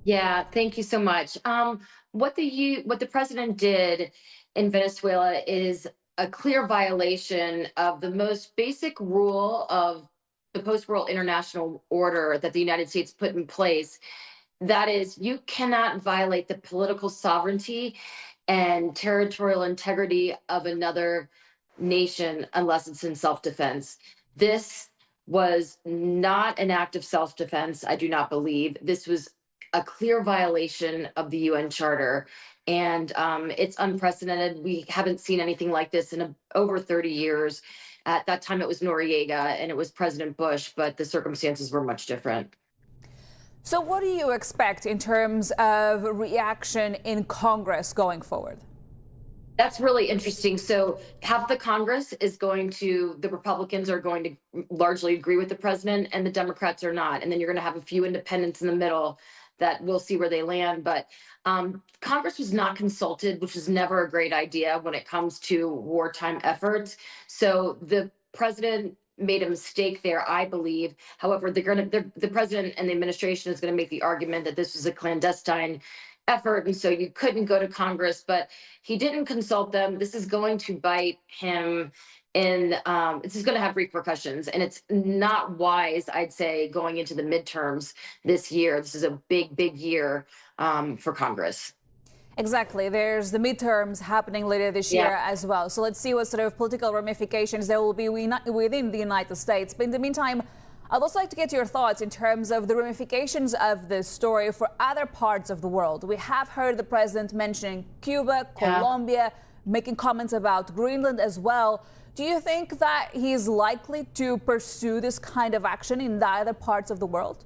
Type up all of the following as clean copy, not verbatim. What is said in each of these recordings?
Yeah, thank you so much. What the president did in Venezuela is a clear violation of the most basic rule of the post-war international order that the United States put in place. That is, you cannot violate the political sovereignty and territorial integrity of another nation unless it's in self-defense. This was not an act of self-defense, I do not believe. This was a clear violation of the UN Charter, and it's unprecedented. We haven't seen anything like this in over 30 years. At that time, it was Noriega and it was President Bush, but the circumstances were much different. So what do you expect in terms of reaction in Congress going forward? That's really interesting. So half the Congress is going to, the Republicans are going to largely agree with the president, and the Democrats are not. And then you're going to have a few independents in the middle that we'll see where they land. But Congress was not consulted, which is never a great idea when it comes to wartime efforts. So the president made a mistake there, I believe. However, the president and the administration is going to make the argument that this was a clandestine effort, and so you couldn't go to Congress, but he didn't consult them. This is going to bite him in, this is going to have repercussions, and it's not wise, I'd say, going into the midterms this year. This is a big year for Congress. Exactly. There's the midterms happening later this Yeah. year as well. So let's see what sort of political ramifications there will be within the United States. But in the meantime, I'd also like to get your thoughts in terms of the ramifications of this story for other parts of the world. We have heard the president mentioning Cuba, Yeah. Colombia, making comments about Greenland as well. Do you think that he's likely to pursue this kind of action in the other parts of the world?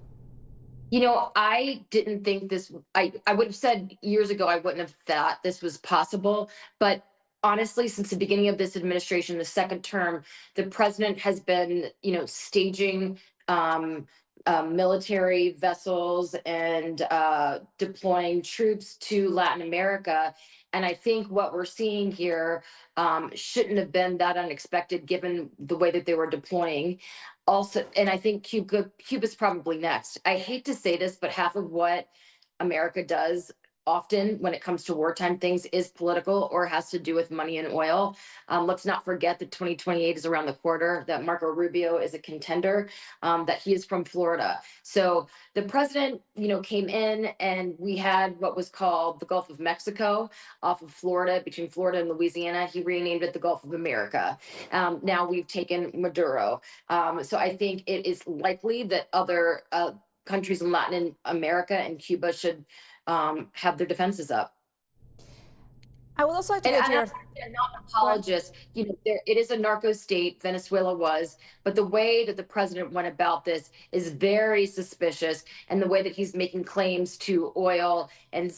You know, I didn't think this, I would have said years ago, I wouldn't have thought this was possible. But honestly, since the beginning of this administration, the second term, the president has been, staging um, military vessels and deploying troops to Latin America. And I think what we're seeing here shouldn't have been that unexpected given the way that they were deploying. Also, and I think Cuba's probably next. I hate to say this, but half of what America does often when it comes to wartime things is political or has to do with money and oil. Let's not forget that 2028 is around the corner, that Marco Rubio is a contender, that he is from Florida. So the president, came in, and we had what was called the Gulf of Mexico off of Florida, between Florida and Louisiana. He renamed it the Gulf of America. Now we've taken Maduro. So I think it is likely that other countries in Latin America and Cuba should have their defenses up. I would also like to And get I'm your not an apologist. It is a narco state, Venezuela was, but the way that the president went about this is very suspicious. And the way that he's making claims to oil and,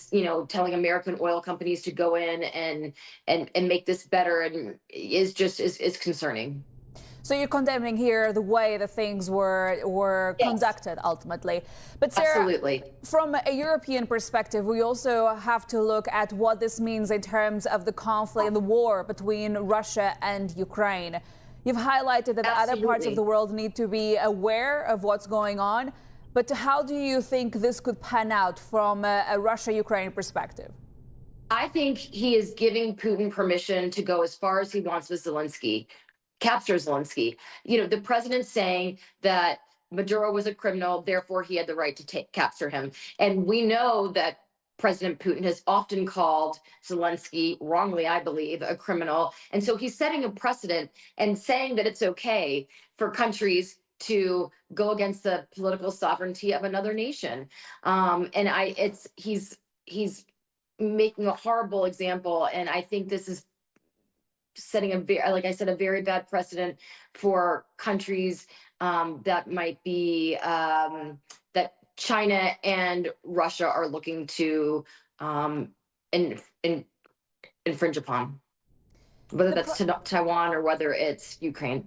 telling American oil companies to go in and make this better and is concerning. So you're condemning here the way that things were Yes, conducted ultimately. But Sarah, absolutely. from a European perspective, we also have to look at what this means in terms of the conflict and the war between Russia and Ukraine. You've highlighted that other parts of Absolutely. the world need to be aware of what's going on. But how do you think this could pan out from a Russia-Ukraine perspective? I think he is giving Putin permission to go as far as he wants with Zelensky, capture Zelensky. The president saying that Maduro was a criminal, therefore he had the right to capture him. And we know that President Putin has often called Zelensky, wrongly, I believe, a criminal. And so he's setting a precedent and saying that it's okay for countries to go against the political sovereignty of another nation. And he's making a horrible example. And I think this is setting like I said, a very bad precedent for countries that might be that China and Russia are looking to in, in, infringe upon, whether The that's Taiwan or whether it's Ukraine.